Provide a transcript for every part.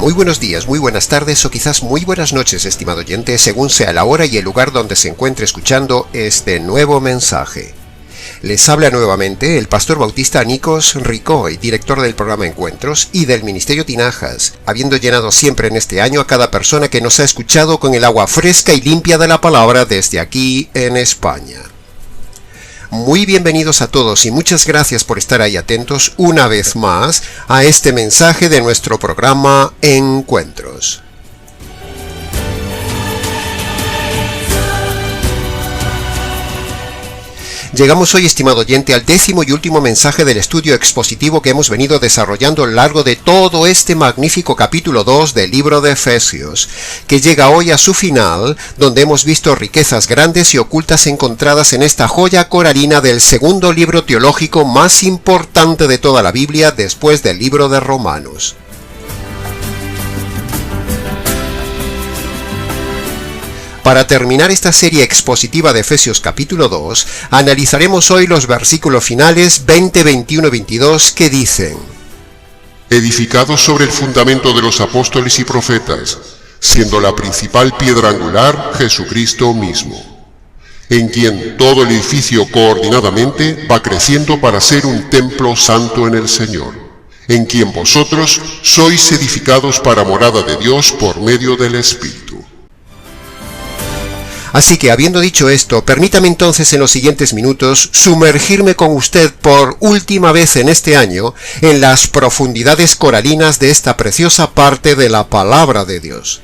muy buenos días, muy buenas tardes o quizás muy buenas noches, estimado oyente, según sea la hora y el lugar donde se encuentre escuchando este nuevo mensaje. Les habla nuevamente el pastor bautista Nikos Ricoy, director del programa Encuentros y del Ministerio Tinajas, habiendo llenado siempre en este año a cada persona que nos ha escuchado con el agua fresca y limpia de la palabra desde aquí en España. Muy bienvenidos a todos y muchas gracias por estar ahí atentos una vez más a este mensaje de nuestro programa Encuentros. Llegamos hoy, estimado oyente, al 10º y último mensaje del estudio expositivo que hemos venido desarrollando a lo largo de todo este magnífico capítulo 2 del libro de Efesios, que llega hoy a su final, donde hemos visto riquezas grandes y ocultas encontradas en esta joya coralina del segundo libro teológico más importante de toda la Biblia después del libro de Romanos. Para terminar esta serie expositiva de Efesios capítulo 2, analizaremos hoy los versículos finales 20, 21 y 22 que dicen: edificados sobre el fundamento de los apóstoles y profetas, siendo la principal piedra angular Jesucristo mismo, en quien todo el edificio coordinadamente va creciendo para ser un templo santo en el Señor, en quien vosotros sois edificados para morada de Dios por medio del Espíritu. Así que, habiendo dicho esto, permítame entonces en los siguientes minutos sumergirme con usted por última vez en este año en las profundidades coralinas de esta preciosa parte de la palabra de Dios.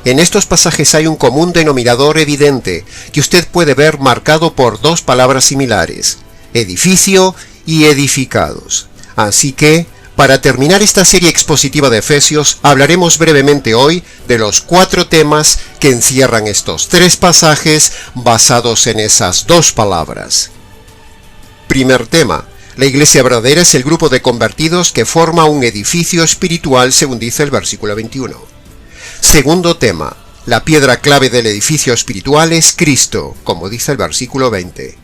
En estos pasajes hay un común denominador evidente que usted puede ver marcado por dos palabras similares: edificio y edificados. Así que, para terminar esta serie expositiva de Efesios, hablaremos brevemente hoy de los 4 temas que encierran estos 3 pasajes basados en esas 2 palabras. Primer tema: la iglesia verdadera es el grupo de convertidos que forma un edificio espiritual, según dice el versículo 21. Segundo tema: la piedra clave del edificio espiritual es Cristo, como dice el versículo 20.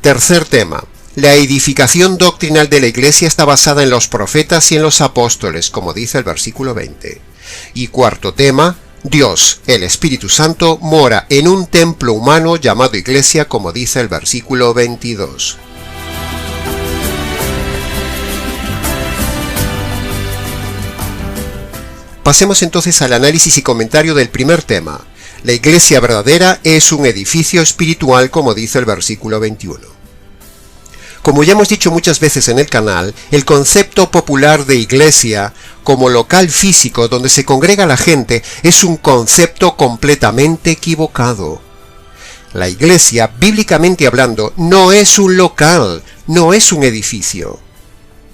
Tercer tema: la edificación doctrinal de la iglesia está basada en los profetas y en los apóstoles, como dice el versículo 20. Y cuarto tema: Dios, el Espíritu Santo, mora en un templo humano llamado iglesia, como dice el versículo 22. Pasemos entonces al análisis y comentario del primer tema. La iglesia verdadera es un edificio espiritual, como dice el versículo 21. Como ya hemos dicho muchas veces en el canal, el concepto popular de iglesia como local físico donde se congrega la gente es un concepto completamente equivocado. La iglesia, bíblicamente hablando, no es un local, no es un edificio.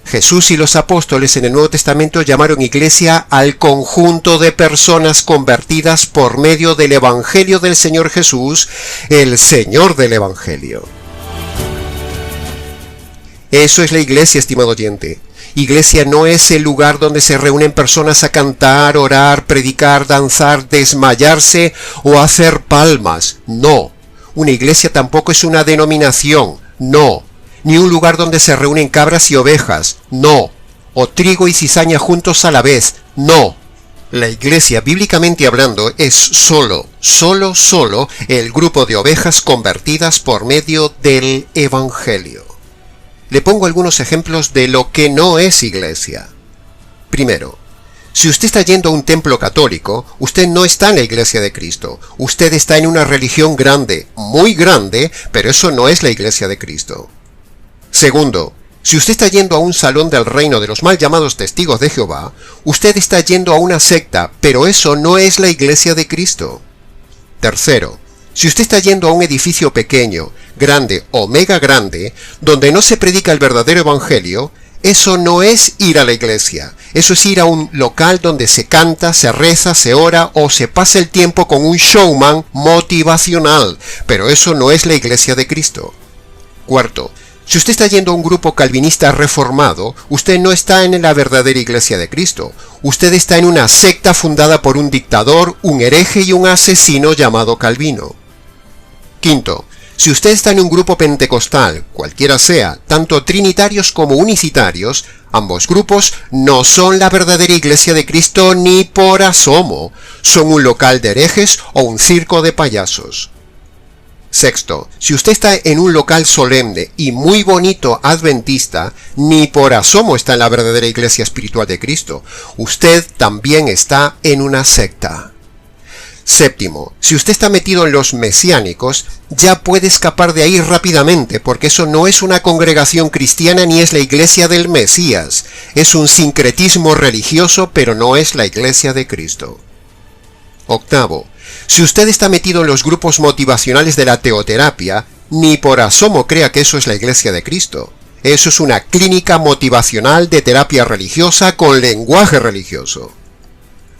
Jesús y los apóstoles en el Nuevo Testamento llamaron iglesia al conjunto de personas convertidas por medio del Evangelio del Señor Jesús, el Señor del Evangelio. Eso es la iglesia, estimado oyente. Iglesia no es el lugar donde se reúnen personas a cantar, orar, predicar, danzar, desmayarse o hacer palmas. No. Una iglesia tampoco es una denominación. No. Ni un lugar donde se reúnen cabras y ovejas. No. O trigo y cizaña juntos a la vez. No. La iglesia, bíblicamente hablando, es solo el grupo de ovejas convertidas por medio del Evangelio. Le pongo algunos ejemplos de lo que no es iglesia. Primero, si usted está yendo a un templo católico, usted no está en la iglesia de Cristo. Usted está en una religión grande, muy grande, pero eso no es la iglesia de Cristo. Segundo, si usted está yendo a un salón del reino de los mal llamados testigos de Jehová, usted está yendo a una secta, pero eso no es la iglesia de Cristo. Tercero, si usted está yendo a un edificio pequeño, grande o mega grande, donde no se predica el verdadero evangelio, eso no es ir a la iglesia. Eso es ir a un local donde se canta, se reza, se ora o se pasa el tiempo con un showman motivacional. Pero eso no es la iglesia de Cristo. Cuarto, si usted está yendo a un grupo calvinista reformado, usted no está en la verdadera iglesia de Cristo. Usted está en una secta fundada por un dictador, un hereje y un asesino llamado Calvino. Quinto, Si usted está en un grupo pentecostal, cualquiera sea, tanto trinitarios como unicitarios, ambos grupos no son la verdadera Iglesia de Cristo ni por asomo. Son un local de herejes o un circo de payasos. Sexto, si usted está en un local solemne y muy bonito adventista, ni por asomo está en la verdadera Iglesia espiritual de Cristo. Usted también está en una secta. Séptimo, si usted está metido en los mesiánicos, ya puede escapar de ahí rápidamente, porque eso no es una congregación cristiana ni es la Iglesia del Mesías. Es un sincretismo religioso, pero no es la Iglesia de Cristo. Octavo, si usted está metido en los grupos motivacionales de la teoterapia, ni por asomo crea que eso es la Iglesia de Cristo. Eso es una clínica motivacional de terapia religiosa con lenguaje religioso.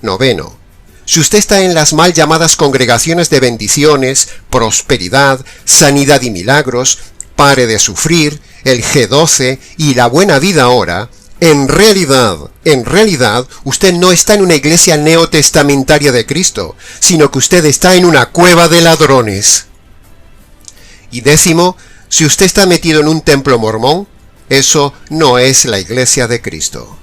Noveno, si usted está en las mal llamadas congregaciones de bendiciones, prosperidad, sanidad y milagros, pare de sufrir, el G12 y la buena vida ahora, en realidad, usted no está en una iglesia neotestamentaria de Cristo, sino que usted está en una cueva de ladrones. Y décimo, si usted está metido en un templo mormón, eso no es la Iglesia de Cristo.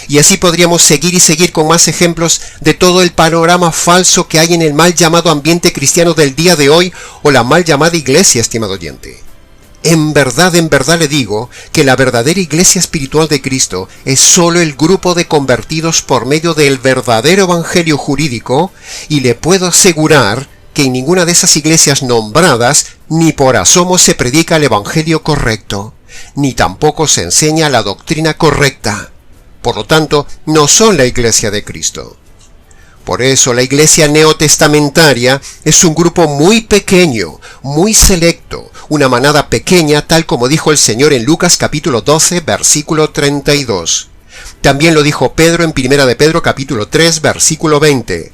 Y así podríamos seguir y seguir con más ejemplos de todo el panorama falso que hay en el mal llamado ambiente cristiano del día de hoy o la mal llamada iglesia, estimado oyente. En verdad le digo que la verdadera iglesia espiritual de Cristo es solo el grupo de convertidos por medio del verdadero evangelio jurídico, y le puedo asegurar que en ninguna de esas iglesias nombradas ni por asomo se predica el evangelio correcto, ni tampoco se enseña la doctrina correcta. Por lo tanto, no son la Iglesia de Cristo. Por eso la Iglesia neotestamentaria es un grupo muy pequeño, muy selecto, una manada pequeña, tal como dijo el Señor en Lucas capítulo 12, versículo 32. También lo dijo Pedro en 1 de Pedro capítulo 3, versículo 20.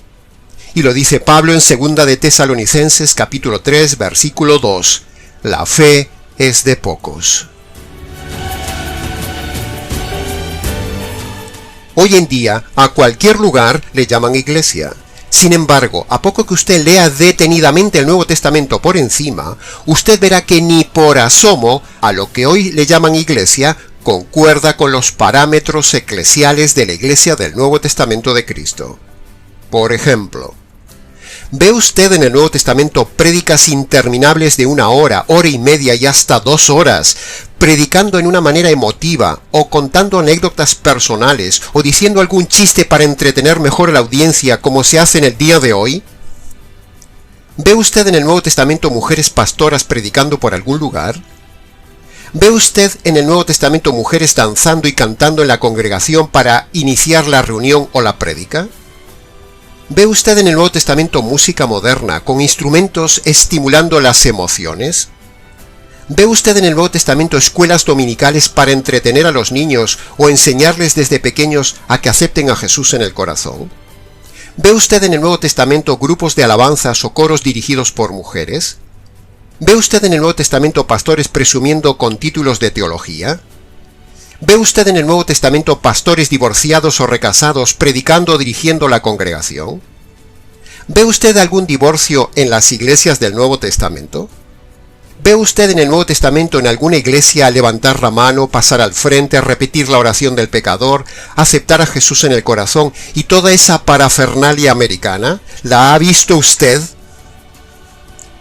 Y lo dice Pablo en 2 de Tesalonicenses capítulo 3, versículo 2. La fe es de pocos. Hoy en día, a cualquier lugar le llaman iglesia. Sin embargo, a poco que usted lea detenidamente el Nuevo Testamento por encima, usted verá que ni por asomo a lo que hoy le llaman iglesia concuerda con los parámetros eclesiales de la iglesia del Nuevo Testamento de Cristo. Por ejemplo, ¿ve usted en el Nuevo Testamento prédicas interminables de 1 hora, hora y media y hasta 2 horas, predicando en una manera emotiva, o contando anécdotas personales, o diciendo algún chiste para entretener mejor a la audiencia como se hace en el día de hoy? ¿Ve usted en el Nuevo Testamento mujeres pastoras predicando por algún lugar? ¿Ve usted en el Nuevo Testamento mujeres danzando y cantando en la congregación para iniciar la reunión o la prédica? ¿Ve usted en el Nuevo Testamento música moderna con instrumentos estimulando las emociones? ¿Ve usted en el Nuevo Testamento escuelas dominicales para entretener a los niños o enseñarles desde pequeños a que acepten a Jesús en el corazón? ¿Ve usted en el Nuevo Testamento grupos de alabanzas o coros dirigidos por mujeres? ¿Ve usted en el Nuevo Testamento pastores presumiendo con títulos de teología? ¿Ve usted en el Nuevo Testamento pastores divorciados o recasados predicando o dirigiendo la congregación? ¿Ve usted algún divorcio en las iglesias del Nuevo Testamento? ¿Ve usted en el Nuevo Testamento en alguna iglesia levantar la mano, pasar al frente, repetir la oración del pecador, aceptar a Jesús en el corazón y toda esa parafernalia americana? ¿La ha visto usted?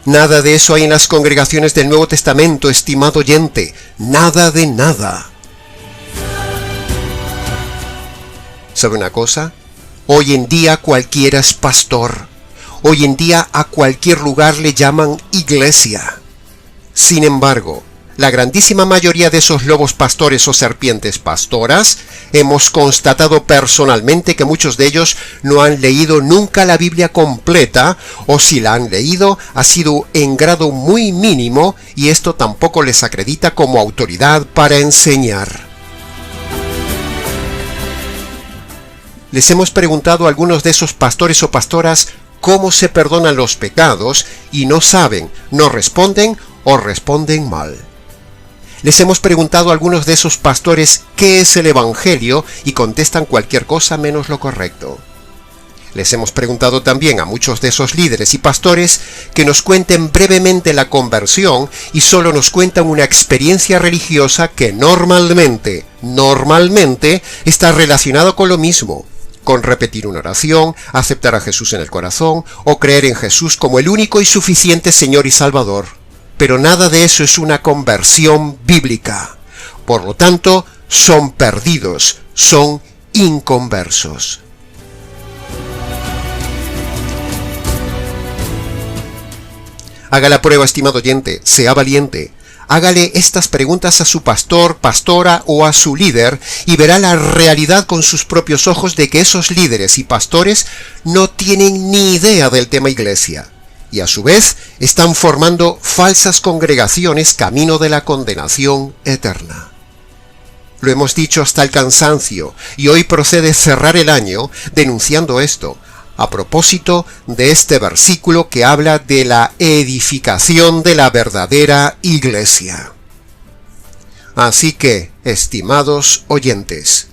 Nada de eso hay en las congregaciones del Nuevo Testamento, estimado oyente. Nada de nada. ¿Sabe una cosa? Hoy en día cualquiera es pastor. Hoy en día a cualquier lugar le llaman iglesia. Sin embargo, la grandísima mayoría de esos lobos pastores o serpientes pastoras, hemos constatado personalmente que muchos de ellos no han leído nunca la Biblia completa, o si la han leído, ha sido en grado muy mínimo, y esto tampoco les acredita como autoridad para enseñar. Les hemos preguntado a algunos de esos pastores o pastoras cómo se perdonan los pecados, y no saben, no responden o responden mal. Les hemos preguntado a algunos de esos pastores qué es el Evangelio y contestan cualquier cosa menos lo correcto. Les hemos preguntado también a muchos de esos líderes y pastores que nos cuenten brevemente la conversión y solo nos cuentan una experiencia religiosa que normalmente está relacionada con lo mismo, con repetir una oración, aceptar a Jesús en el corazón o creer en Jesús como el único y suficiente Señor y Salvador. Pero nada de eso es una conversión bíblica. Por lo tanto, son perdidos, son inconversos. Haga la prueba, estimado oyente, sea valiente. Hágale estas preguntas a su pastor, pastora o a su líder y verá la realidad con sus propios ojos de que esos líderes y pastores no tienen ni idea del tema iglesia y a su vez están formando falsas congregaciones camino de la condenación eterna. Lo hemos dicho hasta el cansancio y hoy procede cerrar el año denunciando esto, a propósito de este versículo que habla de la edificación de la verdadera iglesia. Así que, estimados oyentes,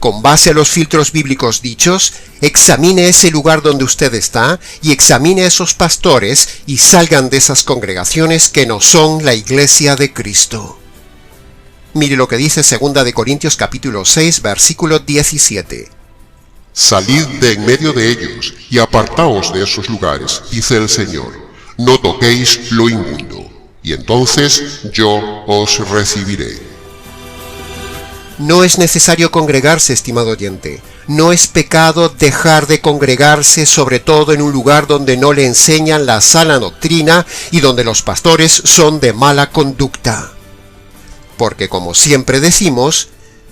con base a los filtros bíblicos dichos, examine ese lugar donde usted está y examine a esos pastores y salgan de esas congregaciones que no son la iglesia de Cristo. Mire lo que dice 2 de Corintios capítulo 6, versículo 17. Salid de en medio de ellos y apartaos de esos lugares, dice el Señor. No toquéis lo inmundo, y entonces yo os recibiré. No es necesario congregarse, estimado oyente. No es pecado dejar de congregarse, sobre todo en un lugar donde no le enseñan la sana doctrina y donde los pastores son de mala conducta. Porque como siempre decimos,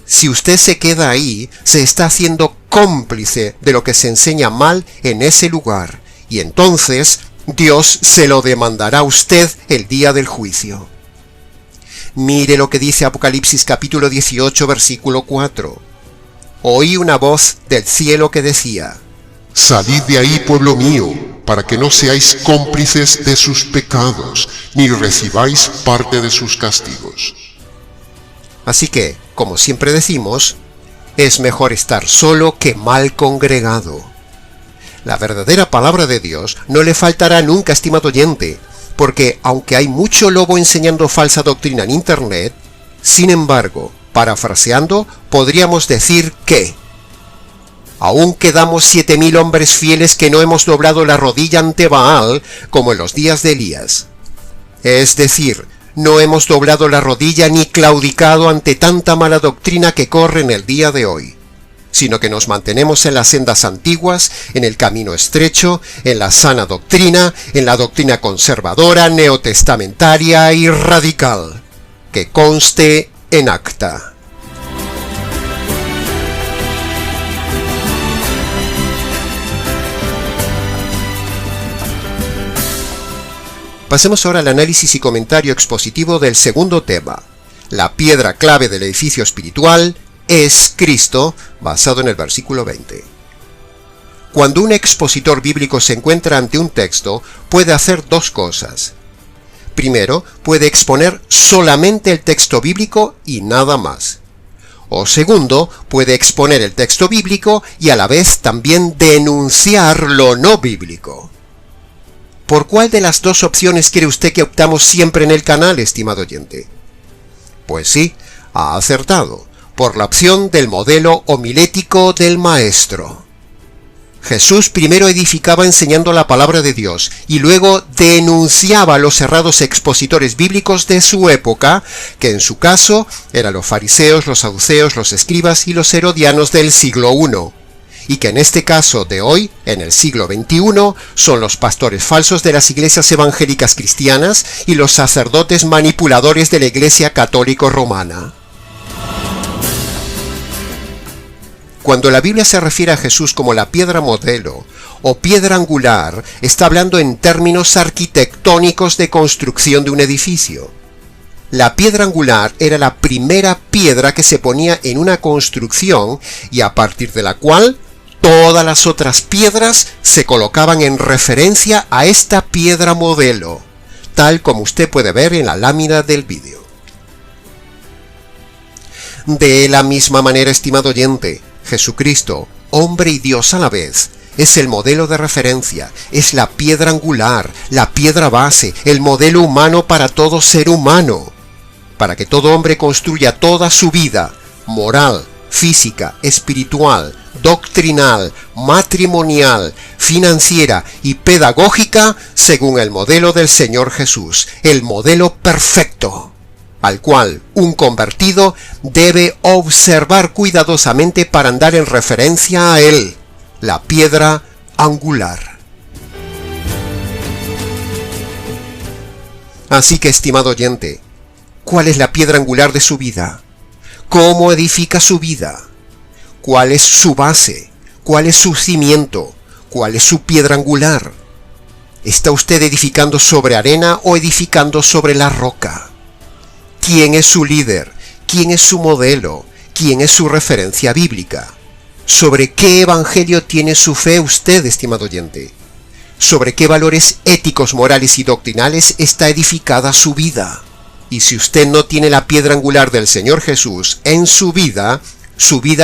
si usted se queda ahí, se está haciendo cómplice de lo que se enseña mal en ese lugar, y entonces Dios se lo demandará a usted el día del juicio. Mire lo que dice Apocalipsis capítulo 18, versículo 4. Oí una voz del cielo que decía: Salid de ahí, pueblo mío, para que no seáis cómplices de sus pecados, ni recibáis parte de sus castigos. Así que, como siempre decimos, es mejor estar solo que mal congregado. La verdadera palabra de Dios no le faltará nunca, estimado oyente, porque aunque hay mucho lobo enseñando falsa doctrina en Internet, sin embargo, parafraseando, podríamos decir que aún quedamos 7.000 hombres fieles que no hemos doblado la rodilla ante Baal, como en los días de Elías. Es decir, no hemos doblado la rodilla ni claudicado ante tanta mala doctrina que corre en el día de hoy, sino que nos mantenemos en las sendas antiguas, en el camino estrecho, en la sana doctrina, en la doctrina conservadora, neotestamentaria y radical, que conste en acta. Pasemos ahora al análisis y comentario expositivo del segundo tema. La piedra clave del edificio espiritual es Cristo, basado en el versículo 20. Cuando un expositor bíblico se encuentra ante un texto, puede hacer dos cosas. Primero, puede exponer solamente el texto bíblico y nada más. O segundo, puede exponer el texto bíblico y a la vez también denunciar lo no bíblico. ¿Por cuál de las dos opciones quiere usted que optamos siempre en el canal, estimado oyente? Pues sí, ha acertado, por la opción del modelo homilético del maestro. Jesús primero edificaba enseñando la palabra de Dios y luego denunciaba a los errados expositores bíblicos de su época, que en su caso eran los fariseos, los saduceos, los escribas y los herodianos del siglo I. Y que en este caso de hoy, en el siglo XXI, son los pastores falsos de las iglesias evangélicas cristianas y los sacerdotes manipuladores de la Iglesia católico romana. Cuando la Biblia se refiere a Jesús como la piedra modelo o piedra angular, está hablando en términos arquitectónicos de construcción de un edificio. La piedra angular era la primera piedra que se ponía en una construcción y a partir de la cual todas las otras piedras se colocaban en referencia a esta piedra modelo, tal como usted puede ver en la lámina del vídeo. De la misma manera, estimado oyente, Jesucristo, hombre y Dios a la vez, es el modelo de referencia, es la piedra angular, la piedra base, el modelo humano para todo ser humano, para que todo hombre construya toda su vida, moral, física, espiritual, doctrinal, matrimonial, financiera y pedagógica según el modelo del Señor Jesús, el modelo perfecto, al cual un convertido debe observar cuidadosamente para andar en referencia a él, la piedra angular. Así que, estimado oyente, ¿cuál es la piedra angular de su vida? ¿Cómo edifica su vida? ¿Cuál es su base? ¿Cuál es su cimiento? ¿Cuál es su piedra angular? ¿Está usted edificando sobre arena o edificando sobre la roca? ¿Quién es su líder? ¿Quién es su modelo? ¿Quién es su referencia bíblica? ¿Sobre qué evangelio tiene su fe usted, estimado oyente? ¿Sobre qué valores éticos, morales y doctrinales está edificada su vida? Y si usted no tiene la piedra angular del Señor Jesús en su vida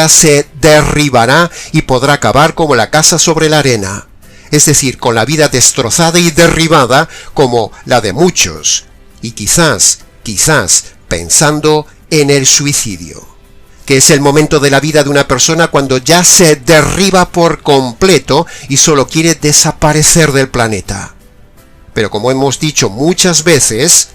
se derribará y podrá acabar como la casa sobre la arena, es decir, con la vida destrozada y derribada como la de muchos, y quizás pensando en el suicidio, que es el momento de la vida de una persona cuando ya se derriba por completo y solo quiere desaparecer del planeta. Pero como hemos dicho muchas veces,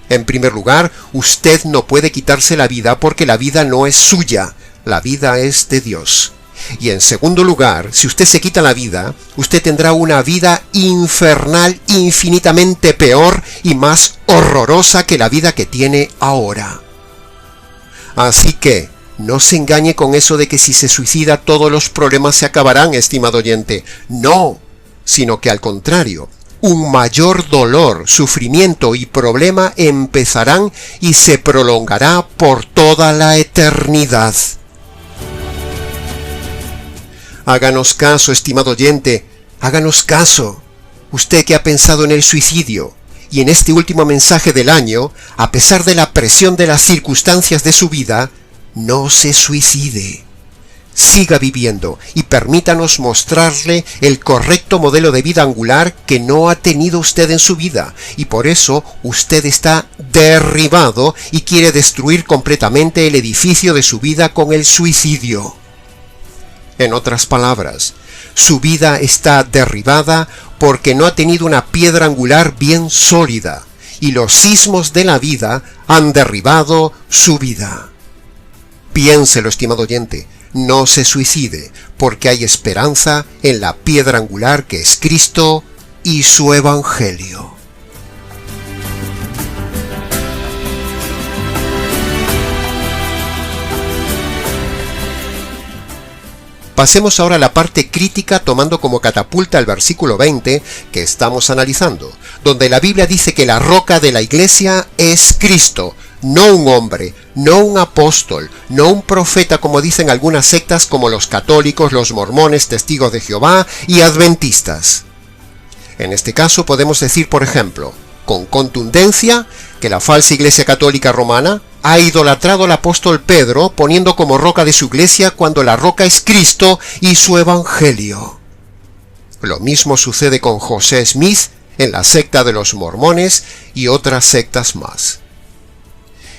en primer lugar, usted no puede quitarse la vida porque la vida no es suya, la vida es de Dios. Y en segundo lugar, si usted se quita la vida, usted tendrá una vida infernal infinitamente peor y más horrorosa que la vida que tiene ahora. Así que, no se engañe con eso de que si se suicida todos los problemas se acabarán, estimado oyente. No, sino que al contrario, un mayor dolor, sufrimiento y problema empezarán y se prolongará por toda la eternidad. Háganos caso, estimado oyente, háganos caso. Usted que ha pensado en el suicidio y en este último mensaje del año, a pesar de la presión de las circunstancias de su vida, no se suicide. Siga viviendo y permítanos mostrarle el correcto modelo de vida angular que no ha tenido usted en su vida, y por eso usted está derribado y quiere destruir completamente el edificio de su vida con el suicidio. En otras palabras, su vida está derribada porque no ha tenido una piedra angular bien sólida, y los sismos de la vida han derribado su vida. Piénselo, estimado oyente, no se suicide, porque hay esperanza en la piedra angular que es Cristo y su Evangelio. Pasemos ahora a la parte crítica tomando como catapulta el versículo 20 que estamos analizando, donde la Biblia dice que la roca de la iglesia es Cristo, no un hombre, no un apóstol, no un profeta como dicen algunas sectas como los católicos, los mormones, testigos de Jehová y adventistas. En este caso podemos decir, por ejemplo, con contundencia, que la falsa iglesia católica romana ha idolatrado al apóstol Pedro poniendo como roca de su iglesia cuando la roca es Cristo y su Evangelio. Lo mismo sucede con José Smith en la secta de los mormones y otras sectas más.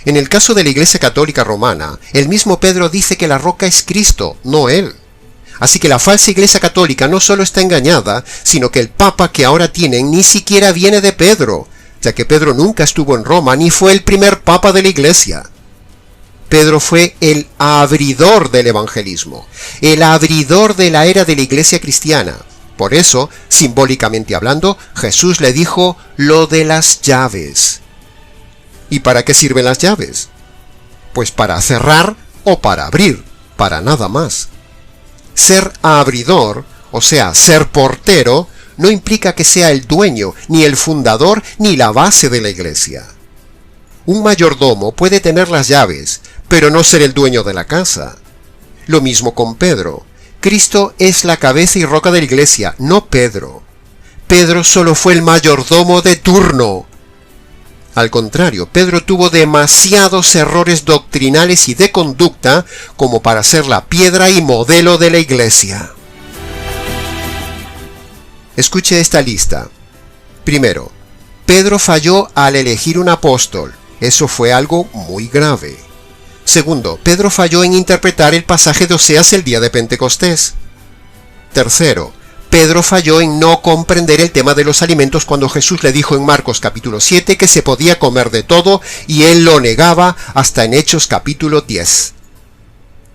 En el caso de la Iglesia Católica Romana, el mismo Pedro dice que la roca es Cristo, no él. Así que la falsa Iglesia Católica no solo está engañada, sino que el Papa que ahora tienen ni siquiera viene de Pedro, ya que Pedro nunca estuvo en Roma ni fue el primer Papa de la Iglesia. Pedro fue el abridor del evangelismo, el abridor de la era de la Iglesia cristiana. Por eso, simbólicamente hablando, Jesús le dijo lo de las llaves. ¿Y para qué sirven las llaves? Pues para cerrar o para abrir, para nada más. Ser abridor, o sea, ser portero, no implica que sea el dueño, ni el fundador, ni la base de la iglesia. Un mayordomo puede tener las llaves, pero no ser el dueño de la casa. Lo mismo con Pedro. Cristo es la cabeza y roca de la iglesia, no Pedro. Pedro solo fue el mayordomo de turno. Al contrario, Pedro tuvo demasiados errores doctrinales y de conducta como para ser la piedra y modelo de la iglesia. Escuche esta lista. Primero, Pedro falló al elegir un apóstol. Eso fue algo muy grave. Segundo, Pedro falló en interpretar el pasaje de Oseas el día de Pentecostés. Tercero, Pedro falló en no comprender el tema de los alimentos cuando Jesús le dijo en Marcos capítulo 7 que se podía comer de todo y él lo negaba hasta en Hechos capítulo 10.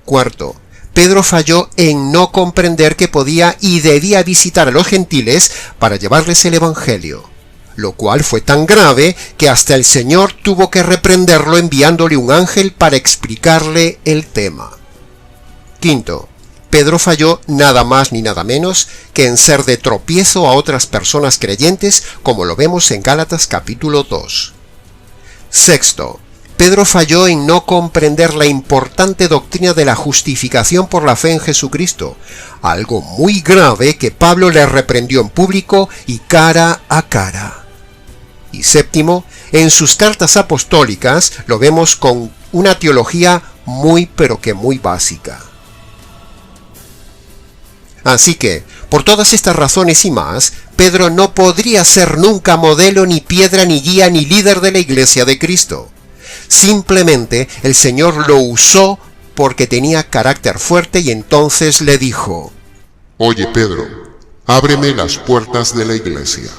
Cuarto, Pedro falló en no comprender que podía y debía visitar a los gentiles para llevarles el evangelio, lo cual fue tan grave que hasta el Señor tuvo que reprenderlo enviándole un ángel para explicarle el tema. Quinto, Pedro falló nada más ni nada menos que en ser de tropiezo a otras personas creyentes, como lo vemos en Gálatas capítulo 2. Sexto, Pedro falló en no comprender la importante doctrina de la justificación por la fe en Jesucristo, algo muy grave que Pablo le reprendió en público y cara a cara. Y séptimo, en sus cartas apostólicas lo vemos con una teología muy pero que muy básica. Así que, por todas estas razones y más, Pedro no podría ser nunca modelo, ni piedra, ni guía, ni líder de la Iglesia de Cristo. Simplemente el Señor lo usó porque tenía carácter fuerte y entonces le dijo: Oye Pedro, ábreme las puertas de la iglesia.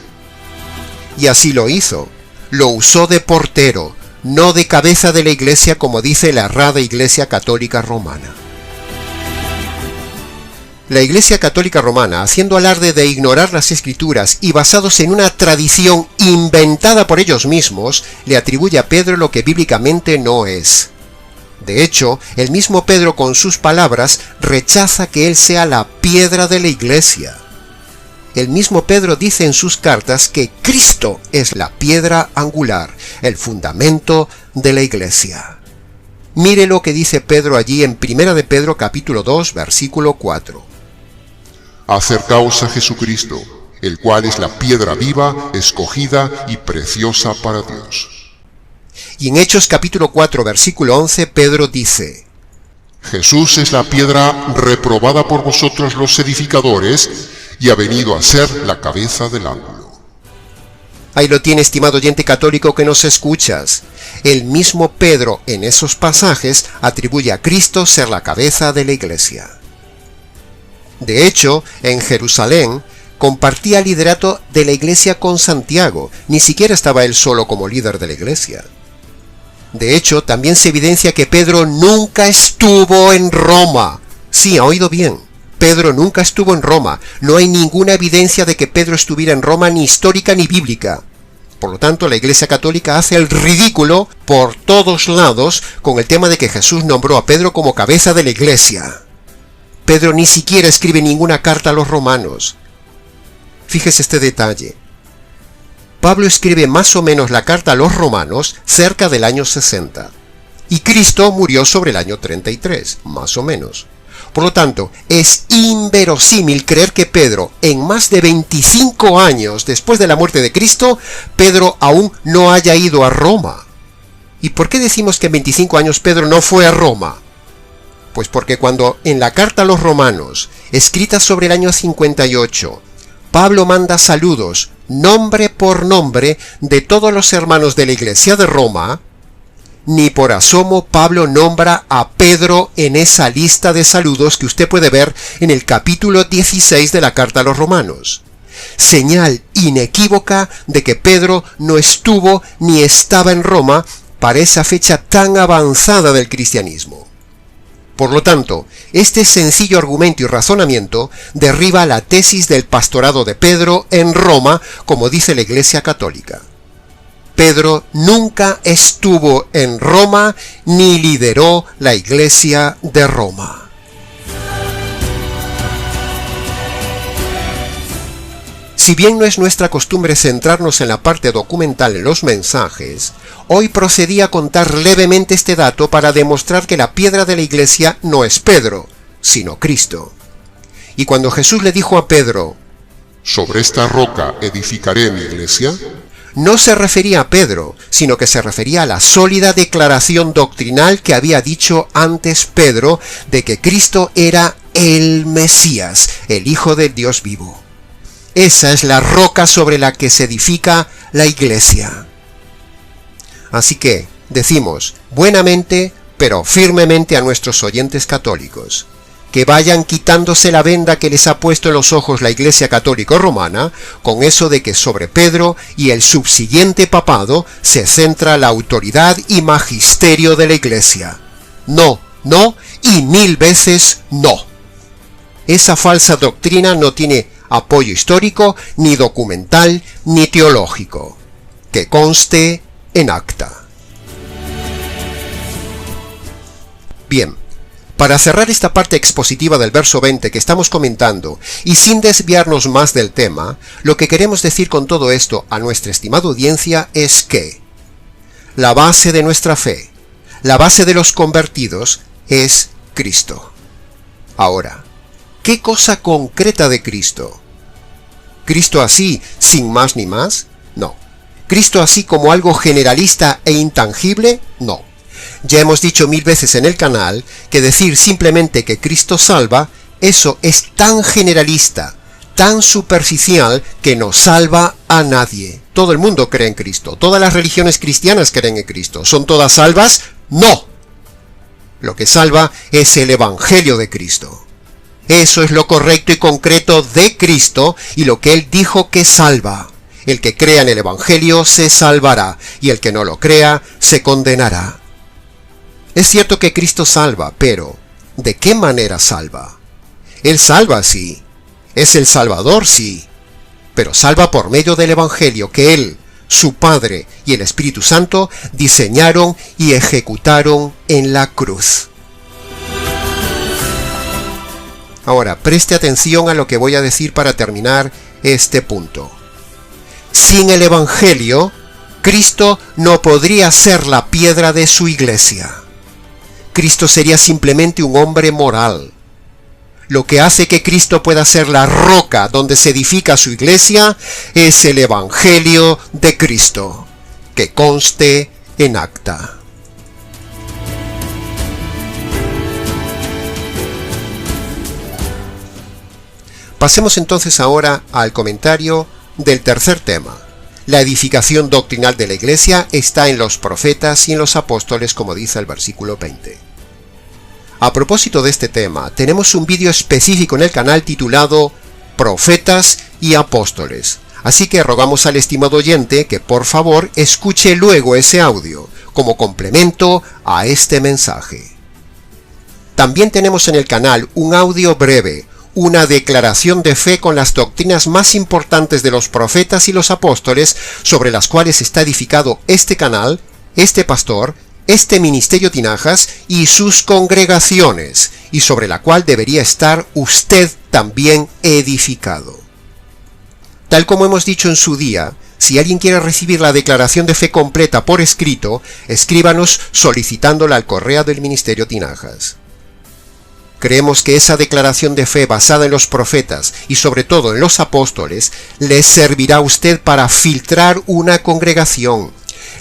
Y así lo hizo. Lo usó de portero, no de cabeza de la iglesia como dice la errada Iglesia Católica Romana. La Iglesia Católica Romana, haciendo alarde de ignorar las Escrituras y basados en una tradición inventada por ellos mismos, le atribuye a Pedro lo que bíblicamente no es. De hecho, el mismo Pedro con sus palabras rechaza que él sea la piedra de la Iglesia. El mismo Pedro dice en sus cartas que Cristo es la piedra angular, el fundamento de la Iglesia. Mire lo que dice Pedro allí en 1 de Pedro capítulo 2, versículo 4. Acercaos a Jesucristo, el cual es la piedra viva, escogida y preciosa para Dios. Y en Hechos capítulo 4, versículo 11, Pedro dice: Jesús es la piedra reprobada por vosotros los edificadores, y ha venido a ser la cabeza del ángulo. Ahí lo tiene, estimado oyente católico que nos escuchas. El mismo Pedro en esos pasajes atribuye a Cristo ser la cabeza de la Iglesia. De hecho, en Jerusalén compartía liderato de la Iglesia con Santiago, ni siquiera estaba él solo como líder de la Iglesia. De hecho, también se evidencia que Pedro nunca estuvo en Roma. Sí, ha oído bien. Pedro nunca estuvo en Roma. No hay ninguna evidencia de que Pedro estuviera en Roma, ni histórica ni bíblica. Por lo tanto, la Iglesia Católica hace el ridículo por todos lados con el tema de que Jesús nombró a Pedro como cabeza de la Iglesia. Pedro ni siquiera escribe ninguna carta a los romanos. Fíjese este detalle. Pablo escribe más o menos la carta a los romanos cerca del año 60. Y Cristo murió sobre el año 33, más o menos. Por lo tanto, es inverosímil creer que Pedro, en más de 25 años después de la muerte de Cristo, Pedro aún no haya ido a Roma. ¿Y por qué decimos que en 25 años Pedro no fue a Roma? Pues porque cuando en la carta a los romanos, escrita sobre el año 58, Pablo manda saludos, nombre por nombre, de todos los hermanos de la Iglesia de Roma, ni por asomo Pablo nombra a Pedro en esa lista de saludos que usted puede ver en el capítulo 16 de la carta a los romanos. Señal inequívoca de que Pedro no estuvo ni estaba en Roma para esa fecha tan avanzada del cristianismo. Por lo tanto, este sencillo argumento y razonamiento derriba la tesis del pastorado de Pedro en Roma, como dice la Iglesia Católica. Pedro nunca estuvo en Roma ni lideró la Iglesia de Roma. Si bien no es nuestra costumbre centrarnos en la parte documental en los mensajes, hoy procedí a contar levemente este dato para demostrar que la piedra de la iglesia no es Pedro, sino Cristo. Y cuando Jesús le dijo a Pedro: «Sobre esta roca edificaré mi iglesia», no se refería a Pedro, sino que se refería a la sólida declaración doctrinal que había dicho antes Pedro de que Cristo era el Mesías, el Hijo del Dios vivo. Esa es la roca sobre la que se edifica la Iglesia. Así que decimos buenamente, pero firmemente a nuestros oyentes católicos, que vayan quitándose la venda que les ha puesto en los ojos la Iglesia Católica Romana, con eso de que sobre Pedro y el subsiguiente papado se centra la autoridad y magisterio de la Iglesia. No, no y 1000 veces no. Esa falsa doctrina no tiene apoyo histórico, ni documental, ni teológico. Que conste en acta. Bien. Para cerrar esta parte expositiva del verso 20 que estamos comentando, y sin desviarnos más del tema, lo que queremos decir con todo esto a nuestra estimada audiencia es que la base de nuestra fe, la base de los convertidos, es Cristo. Ahora, ¿qué cosa concreta de Cristo? ¿Cristo así, sin más ni más? No. ¿Cristo así como algo generalista e intangible? No. Ya hemos dicho 1000 veces en el canal que decir simplemente que Cristo salva, eso es tan generalista, tan superficial, que no salva a nadie. Todo el mundo cree en Cristo, todas las religiones cristianas creen en Cristo. ¿Son todas salvas? ¡No! Lo que salva es el Evangelio de Cristo. Eso es lo correcto y concreto de Cristo y lo que Él dijo que salva. El que crea en el Evangelio se salvará y el que no lo crea se condenará. Es cierto que Cristo salva, pero ¿de qué manera salva? Él salva, sí. Es el Salvador, sí. Pero salva por medio del Evangelio que Él, su Padre y el Espíritu Santo diseñaron y ejecutaron en la cruz. Ahora, preste atención a lo que voy a decir para terminar este punto. Sin el Evangelio, Cristo no podría ser la piedra de su iglesia. Cristo sería simplemente un hombre moral. Lo que hace que Cristo pueda ser la roca donde se edifica su iglesia es el Evangelio de Cristo, que conste en acta. Pasemos entonces ahora al comentario del tercer tema. La edificación doctrinal de la iglesia está en los profetas y en los apóstoles, como dice el versículo 20. A propósito de este tema, tenemos un vídeo específico en el canal titulado Profetas y Apóstoles. Así que rogamos al estimado oyente que por favor escuche luego ese audio, como complemento a este mensaje. También tenemos en el canal un audio breve, una declaración de fe con las doctrinas más importantes de los profetas y los apóstoles sobre las cuales está edificado este canal, este pastor, este ministerio Tinajas y sus congregaciones, y sobre la cual debería estar usted también edificado. Tal como hemos dicho en su día, si alguien quiere recibir la declaración de fe completa por escrito, escríbanos solicitándola al correo del ministerio Tinajas. Creemos que esa declaración de fe basada en los profetas y sobre todo en los apóstoles le servirá a usted para filtrar una congregación,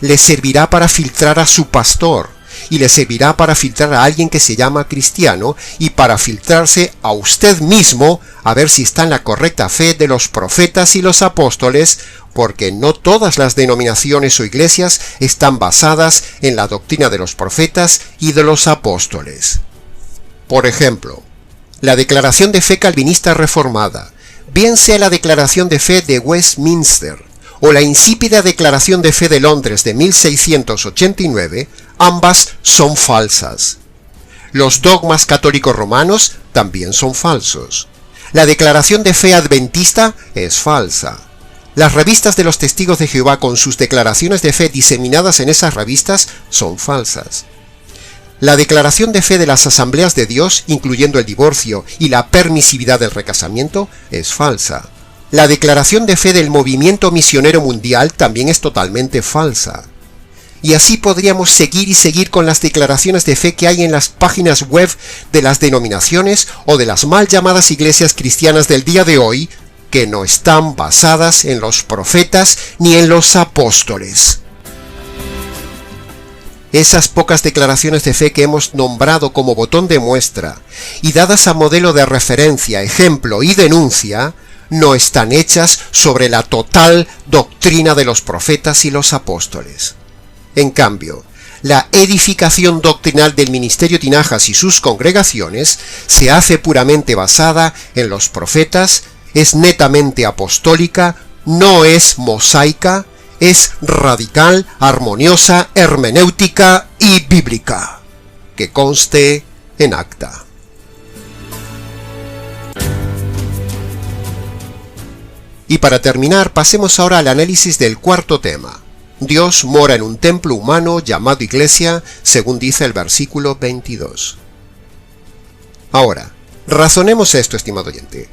le servirá para filtrar a su pastor y le servirá para filtrar a alguien que se llama cristiano y para filtrarse a usted mismo a ver si está en la correcta fe de los profetas y los apóstoles, porque no todas las denominaciones o iglesias están basadas en la doctrina de los profetas y de los apóstoles. Por ejemplo, la declaración de fe calvinista reformada, bien sea la declaración de fe de Westminster o la insípida declaración de fe de Londres de 1689, ambas son falsas. Los dogmas católicos romanos también son falsos. La declaración de fe adventista es falsa. Las revistas de los testigos de Jehová con sus declaraciones de fe diseminadas en esas revistas son falsas. La declaración de fe de las asambleas de Dios, incluyendo el divorcio y la permisividad del recasamiento, es falsa. La declaración de fe del movimiento misionero mundial también es totalmente falsa. Y así podríamos seguir y seguir con las declaraciones de fe que hay en las páginas web de las denominaciones o de las mal llamadas iglesias cristianas del día de hoy, que no están basadas en los profetas ni en los apóstoles. Esas pocas declaraciones de fe que hemos nombrado como botón de muestra y dadas a modelo de referencia, ejemplo y denuncia, no están hechas sobre la total doctrina de los profetas y los apóstoles. En cambio, la edificación doctrinal del ministerio Tinajas y sus congregaciones se hace puramente basada en los profetas, es netamente apostólica, no es mosaica, es radical, armoniosa, hermenéutica y bíblica. Que conste en acta. Y para terminar, pasemos ahora al análisis del cuarto tema. Dios mora en un templo humano llamado Iglesia, según dice el versículo 22. Ahora, razonemos esto, estimado oyente.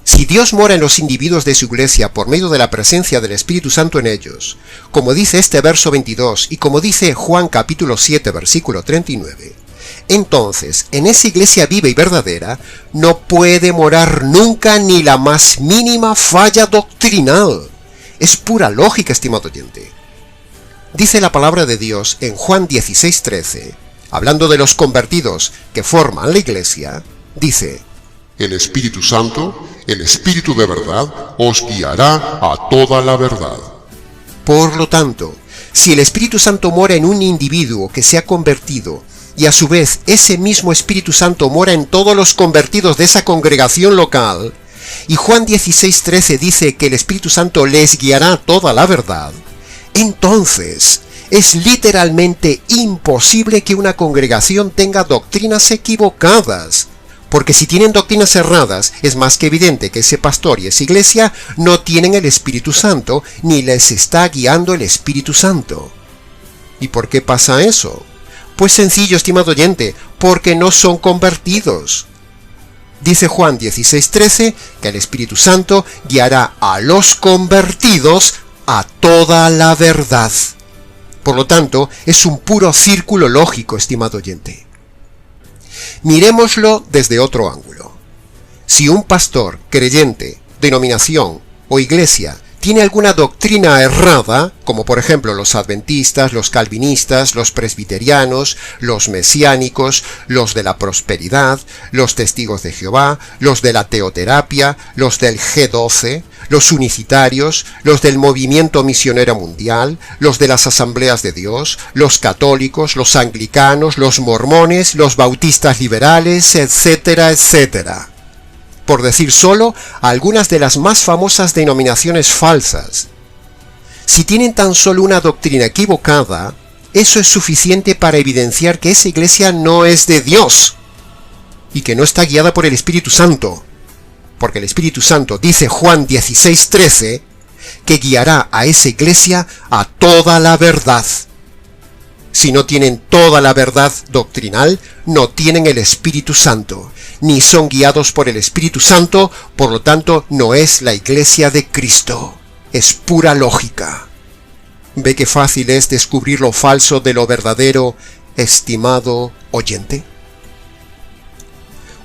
Si Dios mora en los individuos de su Iglesia por medio de la presencia del Espíritu Santo en ellos, como dice este verso 22 y como dice Juan capítulo 7, versículo 39, entonces, en esa Iglesia viva y verdadera, no puede morar nunca ni la más mínima falla doctrinal. Es pura lógica, estimado oyente. Dice la palabra de Dios en Juan 16:13, hablando de los convertidos que forman la Iglesia, dice: El Espíritu Santo, el Espíritu de verdad, os guiará a toda la verdad. Por lo tanto, si el Espíritu Santo mora en un individuo que se ha convertido, y a su vez ese mismo Espíritu Santo mora en todos los convertidos de esa congregación local, y Juan 16:13 dice que el Espíritu Santo les guiará a toda la verdad, entonces es literalmente imposible que una congregación tenga doctrinas equivocadas, porque si tienen doctrinas erradas, es más que evidente que ese pastor y esa iglesia no tienen el Espíritu Santo, ni les está guiando el Espíritu Santo. ¿Y por qué pasa eso? Pues sencillo, estimado oyente, porque no son convertidos. Dice Juan 16:13 que el Espíritu Santo guiará a los convertidos a toda la verdad. Por lo tanto, es un puro círculo lógico, estimado oyente. Miremoslo desde otro ángulo. Si un pastor, creyente, denominación o iglesia tiene alguna doctrina errada, como por ejemplo los adventistas, los calvinistas, los presbiterianos, los mesiánicos, los de la prosperidad, los testigos de Jehová, los de la teoterapia, los del G12, los unicitarios, los del movimiento misionero mundial, los de las asambleas de Dios, los católicos, los anglicanos, los mormones, los bautistas liberales, etcétera, etcétera. Por decir solo algunas de las más famosas denominaciones falsas. Si tienen tan solo una doctrina equivocada, eso es suficiente para evidenciar que esa iglesia no es de Dios y que no está guiada por el Espíritu Santo, porque el Espíritu Santo, dice Juan 16:13, que guiará a esa iglesia a toda la verdad. Si no tienen toda la verdad doctrinal, no tienen el Espíritu Santo, ni son guiados por el Espíritu Santo, por lo tanto no es la iglesia de Cristo. Es pura lógica. ¿Ve qué fácil es descubrir lo falso de lo verdadero, estimado oyente?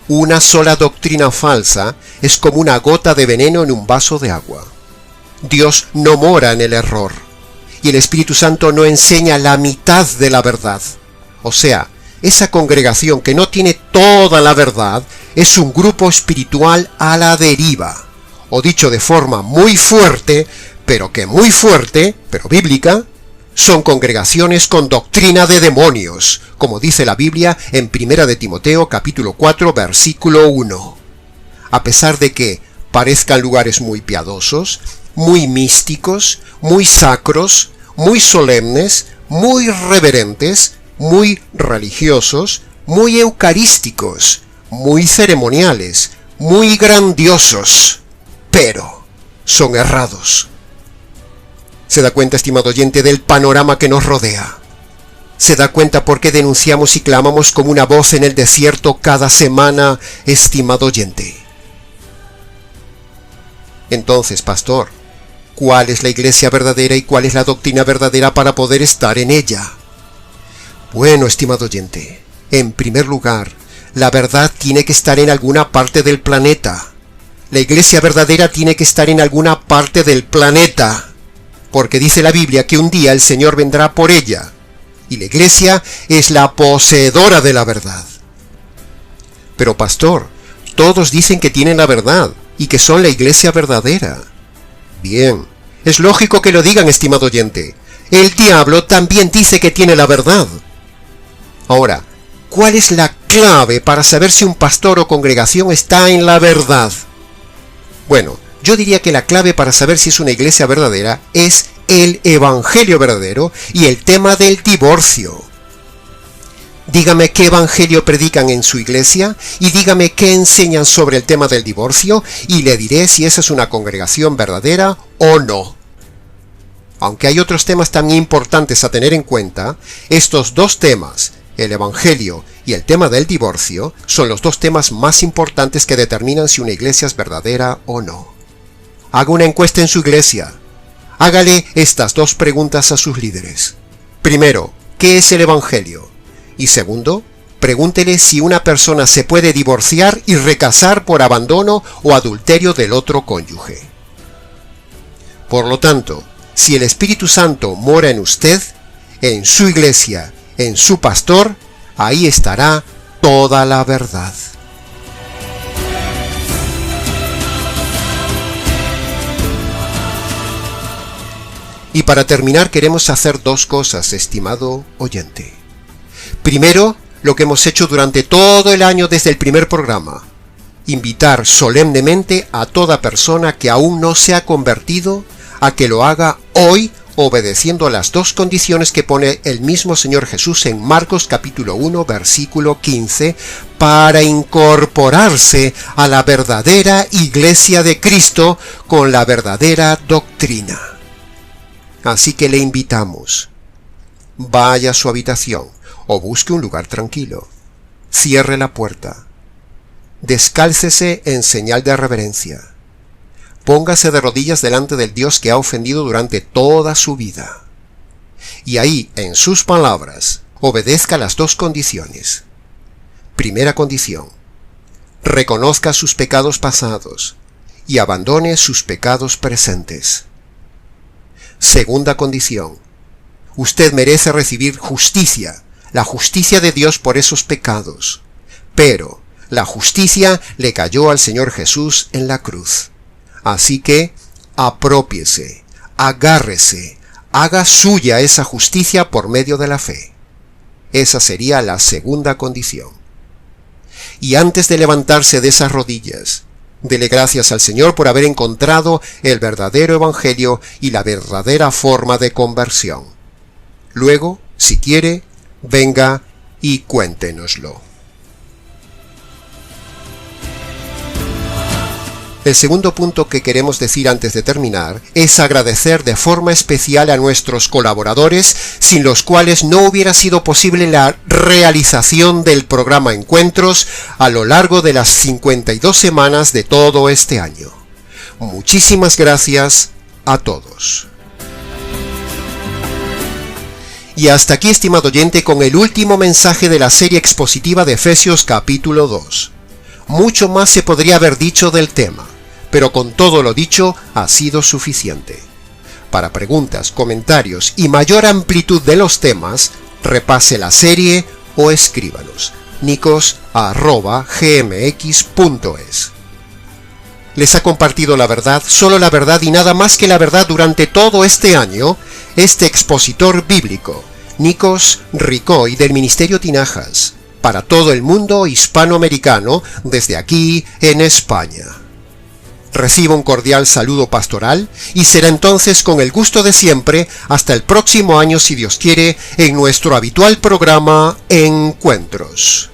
Una sola doctrina falsa es como una gota de veneno en un vaso de agua. Dios no mora en el error, y el Espíritu Santo no enseña la mitad de la verdad. O sea, esa congregación que no tiene toda la verdad es un grupo espiritual a la deriva, o dicho de forma muy fuerte, pero bíblica, son congregaciones con doctrina de demonios, como dice la Biblia en 1 de Timoteo capítulo 4 versículo 1. A pesar de que parezcan lugares muy piadosos, muy místicos, muy sacros, muy solemnes, muy reverentes, muy religiosos, muy eucarísticos, muy ceremoniales, muy grandiosos, pero son errados. ¿Se da cuenta, estimado oyente, del panorama que nos rodea? ¿Se da cuenta por qué denunciamos y clamamos como una voz en el desierto cada semana, estimado oyente? Entonces, pastor, ¿cuál es la iglesia verdadera y cuál es la doctrina verdadera para poder estar en ella? Bueno, estimado oyente, en primer lugar, la verdad tiene que estar en alguna parte del planeta. La iglesia verdadera tiene que estar en alguna parte del planeta, porque dice la Biblia que un día el Señor vendrá por ella, y la iglesia es la poseedora de la verdad. Pero pastor, todos dicen que tienen la verdad, y que son la iglesia verdadera. Bien, es lógico que lo digan, estimado oyente. El diablo también dice que tiene la verdad. Ahora, ¿cuál es la clave para saber si un pastor o congregación está en la verdad? Bueno, yo diría que la clave para saber si es una iglesia verdadera es el evangelio verdadero y el tema del divorcio. Dígame qué evangelio predican en su iglesia y dígame qué enseñan sobre el tema del divorcio y le diré si esa es una congregación verdadera o no. Aunque hay otros temas tan importantes a tener en cuenta, estos dos temas, el evangelio y el tema del divorcio, son los dos temas más importantes que determinan si una iglesia es verdadera o no. Haga una encuesta en su iglesia. Hágale estas dos preguntas a sus líderes. Primero, ¿qué es el evangelio? Y segundo, pregúntele si una persona se puede divorciar y recasar por abandono o adulterio del otro cónyuge. Por lo tanto, si el Espíritu Santo mora en usted, en su iglesia, en su pastor, ahí estará toda la verdad. Y para terminar queremos hacer dos cosas, estimado oyente. Primero, lo que hemos hecho durante todo el año desde el primer programa. Invitar solemnemente a toda persona que aún no se ha convertido a que lo haga hoy, obedeciendo a las dos condiciones que pone el mismo Señor Jesús en Marcos capítulo 1, versículo 15, para incorporarse a la verdadera iglesia de Cristo con la verdadera doctrina. Así que le invitamos. Vaya a su habitación o busque un lugar tranquilo. Cierre la puerta. Descálcese en señal de reverencia. Póngase de rodillas delante del Dios que ha ofendido durante toda su vida. Y ahí, en sus palabras, obedezca las dos condiciones. Primera condición: reconozca sus pecados pasados y abandone sus pecados presentes. Segunda condición: usted merece recibir justicia, la justicia de Dios por esos pecados, pero la justicia le cayó al Señor Jesús en la cruz. Así que aprópiese, agárrese, haga suya esa justicia por medio de la fe. Esa sería la segunda condición. Y antes de levantarse de esas rodillas, dele gracias al Señor por haber encontrado el verdadero evangelio y la verdadera forma de conversión. Luego, si quiere, venga y cuéntenoslo. El segundo punto que queremos decir antes de terminar es agradecer de forma especial a nuestros colaboradores, sin los cuales no hubiera sido posible la realización del programa Encuentros a lo largo de las 52 semanas de todo este año. Muchísimas gracias a todos. Y hasta aquí, estimado oyente, con el último mensaje de la serie expositiva de Efesios capítulo 2. Mucho más se podría haber dicho del tema, pero con todo lo dicho ha sido suficiente. Para preguntas, comentarios y mayor amplitud de los temas, repase la serie o escríbanos nicos@gmx.es. Les ha compartido la verdad, solo la verdad y nada más que la verdad durante todo este año, este expositor bíblico, Nicos Ricoy del Ministerio Tinajas, para todo el mundo hispanoamericano desde aquí en España. Reciba un cordial saludo pastoral y será entonces con el gusto de siempre hasta el próximo año, si Dios quiere, en nuestro habitual programa Encuentros.